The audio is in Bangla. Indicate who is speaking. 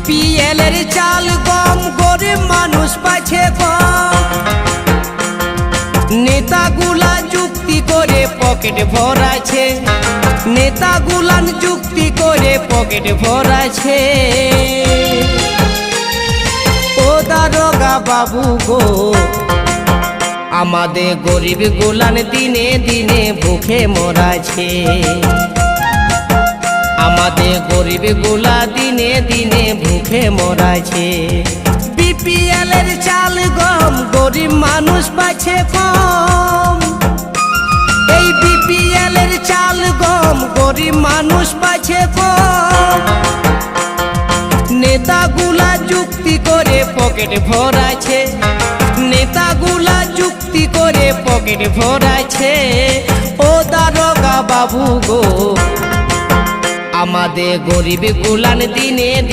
Speaker 1: বিপিএল এর চাল গম গরিব মানুষ পাচ্ছে কম। নেতাগুলা যুক্তি করে পকেট ভরাছে, নেতাগুলান যুক্তি করে পকেট ভরাছে। ও দারোগা বাবু গো, আমাদের গরিব গুলান দিনে দিনে ভুখে মরাছে। আমাদের গরিব গুলা দিনে দিনে ভুখে মরাছে। বিপিএল এর চাল গম গরিব মানুষ পাচ্ছে কম। এই বিপিএল এর চাল গম গরিব মানুষ পাচ্ছে কম। নেতাগুলা যুক্তি করে পকেট ভরাছে, নেতাগুলা যুক্তি করে পকেট ভরাছে। ও দারোগা বাবু গো, আমাদের গরিব গুলান দিনে